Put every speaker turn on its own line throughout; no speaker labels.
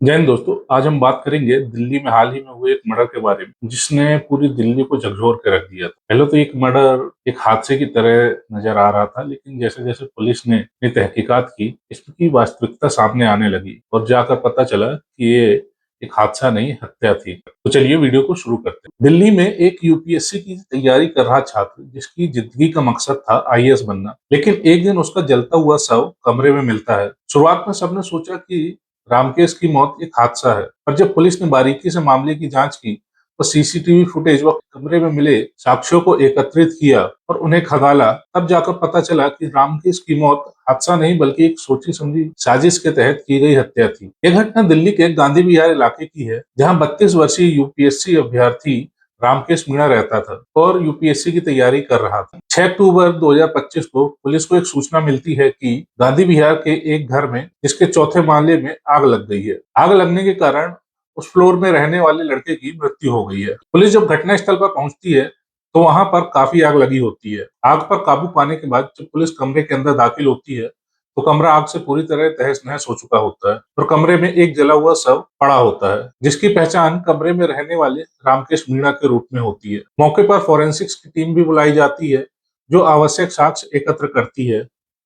जय हिंद दोस्तों। आज हम बात करेंगे दिल्ली में हाल ही में हुए एक मर्डर के बारे में जिसने पूरी दिल्ली को झकझोर के रख दिया था। पहले तो एक मर्डर एक हादसे की तरह नजर आ रहा था, लेकिन जैसे जैसे पुलिस ने अपनी तहकीकात की इसकी वास्तविकता सामने आने लगी और जाकर पता चला कि ये एक हादसा नहीं, हत्या थी। तो चलिए वीडियो को शुरू करते हैं। दिल्ली में एक यूपीएससी की तैयारी कर रहा छात्र जिसकी जिंदगी का मकसद था आईएएस बनना, लेकिन एक दिन उसका जलता हुआ शव कमरे में मिलता है। शुरुआत में सबने सोचा कि रामकेश की मौत एक हादसा है, पर जब पुलिस ने बारीकी से मामले की जांच की तो सीसीटीवी फुटेज व कमरे में मिले साक्ष्यों को एकत्रित किया और उन्हें खंगाला, तब जाकर पता चला कि रामकेश की मौत हादसा नहीं बल्कि एक सोची समझी साजिश के तहत की गई हत्या थी। यह घटना दिल्ली के गांधी विहार इलाके की है, जहां 32 वर्षीय यूपीएससी अभ्यर्थी रामकेश मीणा रहता था और यूपीएससी की तैयारी कर रहा था। 6 अक्टूबर 2025 को पुलिस को एक सूचना मिलती है कि गांधी विहार के एक घर में जिसके चौथे माले में आग लग गई है। आग लगने के कारण उस फ्लोर में रहने वाले लड़के की मृत्यु हो गई है। पुलिस जब घटनास्थल पर पहुंचती है तो वहां पर काफी आग लगी होती है। आग पर काबू पाने के बाद जब पुलिस कमरे के अंदर दाखिल होती है तो कमरा आग से पूरी तरह तहस नहस हो चुका होता है और कमरे में एक जला हुआ शव पड़ा होता है, जिसकी पहचान कमरे में रहने वाले रामकेश मीणा के रूप में होती है। मौके पर फोरेंसिक्स की टीम भी बुलाई जाती है जो आवश्यक साक्ष्य एकत्र करती है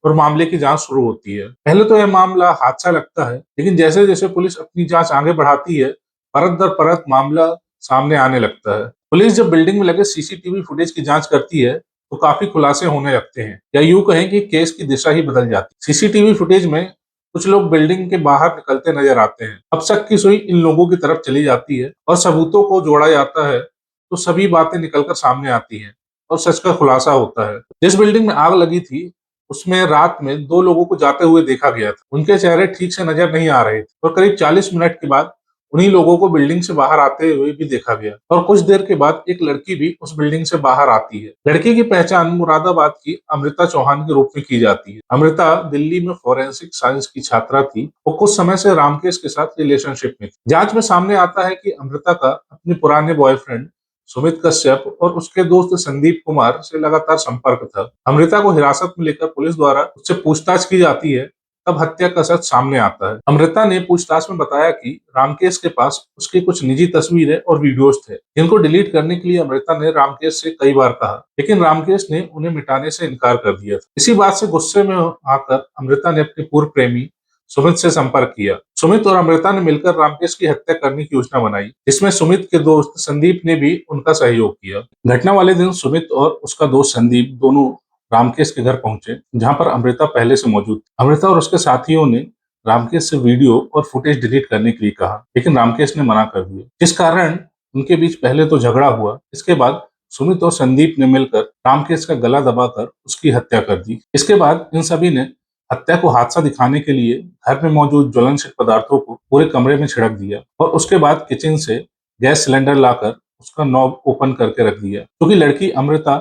और मामले की जांच शुरू होती है। पहले तो यह मामला हादसा लगता है, लेकिन जैसे जैसे पुलिस अपनी जांच आगे बढ़ाती है परत दर परत मामला सामने आने लगता है। पुलिस जब बिल्डिंग में लगे सीसीटीवी फुटेज की जांच करती है तो काफी खुलासे होने लगते हैं, या यूं कहें कि केस की दिशा ही बदल जाती है। सीसीटीवी फुटेज में कुछ लोग बिल्डिंग के बाहर निकलते नजर आते हैं। अब शक की सुई इन लोगों की तरफ चली जाती है और सबूतों को जोड़ा जाता है तो सभी बातें निकलकर सामने आती हैं और सच का खुलासा होता है। जिस बिल्डिंग में आग लगी थी उसमें रात में 2 लोगों को जाते हुए देखा गया था। उनके चेहरे ठीक से नजर नहीं आ रहे थे और करीब 40 मिनट के बाद उन्हीं लोगों को बिल्डिंग से बाहर आते हुए भी देखा गया और कुछ देर के बाद एक लड़की भी उस बिल्डिंग से बाहर आती है। लड़की की पहचान मुरादाबाद की अमृता चौहान के रूप में की जाती है। अमृता दिल्ली में फोरेंसिक साइंस की छात्रा थी और कुछ समय से रामकेश के साथ रिलेशनशिप में थी। जांच में सामने आता है कि अमृता का अपने पुराने बॉयफ्रेंड सुमित कश्यप और उसके दोस्त संदीप कुमार से लगातार संपर्क था। अमृता को हिरासत में लेकर पुलिस द्वारा उससे पूछताछ की जाती है, तब हत्या का सच सामने आता है। अमृता ने पूछताछ में बताया कि रामकेश के पास उसकी कुछ निजी तस्वीरें और वीडियोस थे, जिनको डिलीट करने के लिए अमृता ने रामकेश से कई बार कहा, लेकिन रामकेश ने उन्हें मिटाने से इनकार कर दिया था। इसी बात से गुस्से में आकर अमृता ने अपने पूर्व प्रेमी सुमित से संपर्क किया। सुमित और अमृता ने मिलकर रामकेश की हत्या करने की योजना बनाई, जिसमें सुमित के दोस्त संदीप ने भी उनका सहयोग किया। घटना वाले दिन सुमित और उसका दोस्त संदीप दोनों रामकेश के घर पहुंचे, जहां पर अमृता पहले से मौजूद थी। अमृता और उसके साथियों ने रामकेश से वीडियो और फुटेज डिलीट करने के लिए कहा, लेकिन रामकेश ने मना कर दिया, जिस कारण उनके बीच पहले तो झगड़ा हुआ। इसके बाद सुमित और संदीप ने मिलकर रामकेश का गला दबाकर उसकी हत्या कर दी। इसके बाद इन सभी ने हत्या को हादसा दिखाने के लिए घर में मौजूद ज्वलनशील पदार्थों को पूरे कमरे में छिड़क दिया और उसके बाद किचन से गैस सिलेंडर लाकर उसका नॉब ओपन करके रख दिया। क्योंकि लड़की अमृता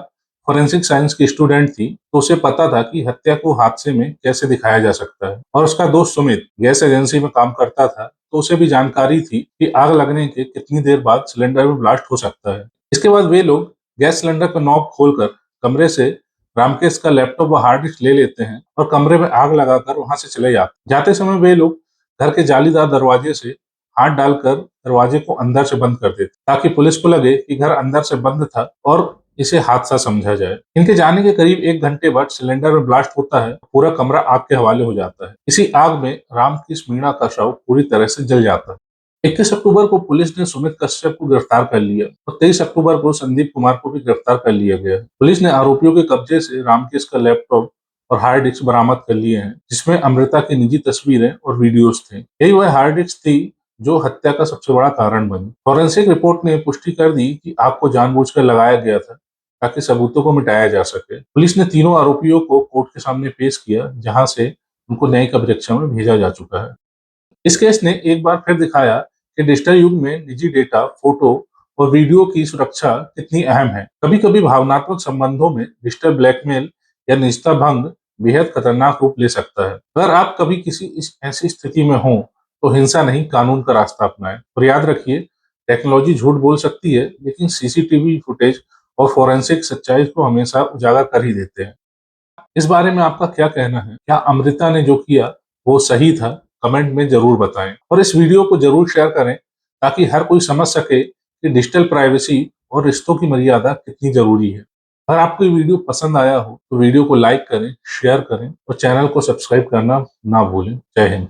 फोरेंसिक साइंस की स्टूडेंट थी तो उसे पता था कि हत्या को हादसे में कैसे दिखाया जा सकता है, और उसका दोस्त सुमित गैस एजेंसी में काम करता था तो उसे भी जानकारी थी कि आग लगने के कितनी देर बाद सिलेंडर में ब्लास्ट हो सकता है। इसके बाद वे लोग गैस सिलेंडर का नॉब खोलकर कमरे से रामकेश का लैपटॉप व हार्ड डिस्क ले लेते हैं और कमरे में आग लगाकर वहां से चले जाते समय वे लोग घर के जालीदार दरवाजे से हाथ डालकर दरवाजे को अंदर से बंद कर देते ताकि पुलिस को लगे कि घर अंदर से बंद था और इसे हादसा समझा जाए। इनके जाने के करीब 1 घंटे बाद सिलेंडर में ब्लास्ट होता है, पूरा कमरा आग के हवाले हो जाता है। इसी आग में रामकेश मीणा का शव पूरी तरह से जल जाता है। 21 अक्टूबर को पुलिस ने सुमित कश्यप को गिरफ्तार कर लिया और 23 अक्टूबर को संदीप कुमार को भी गिरफ्तार कर लिया गया। पुलिस ने आरोपियों के कब्जे से रामकेश का लैपटॉप और हार्ड डिस्क बरामद कर लिए हैं, जिसमें अमृता की निजी तस्वीरें और वीडियोस थे। यही वह हार्ड डिस्क थी जो हत्या का सबसे बड़ा कारण बनी। फॉरेंसिक रिपोर्ट ने पुष्टि कर दी कि आग को जानबूझकर लगाया गया था ताकि सबूतों को मिटाया जा सके। पुलिस ने तीनों आरोपियों को कोर्ट के सामने पेश किया, जहां से उनको न्यायिक परीक्षा में भेजा जा चुका है। इस केस ने एक बार फिर दिखाया कि डिजिटल युग में निजी डेटा, फोटो और वीडियो की सुरक्षा कितनी अहम है। कभी-कभी भावनात्मक संबंधों में डिजिटल ब्लैकमेल या निजता भंग बेहद खतरनाक रूप ले सकता है। अगर आप कभी किसी ऐसी स्थिति में हों, तो हिंसा नहीं, कानून का रास्ता अपनाएं। और याद रखिए, टेक्नोलॉजी झूठ बोल सकती है, लेकिन सीसीटीवी फुटेज और फोरेंसिक सच्चाई को हमेशा उजागर कर ही देते हैं। इस बारे में आपका क्या कहना है? क्या अमृता ने जो किया वो सही था, कमेंट में जरूर बताएं और इस वीडियो को जरूर शेयर करें ताकि हर कोई समझ सके कि डिजिटल प्राइवेसी और रिश्तों की मर्यादा कितनी जरूरी है। अगर आपको ये वीडियो पसंद आया हो तो वीडियो को लाइक करें, शेयर करें और चैनल को सब्सक्राइब करना ना भूलें। जय हिंद।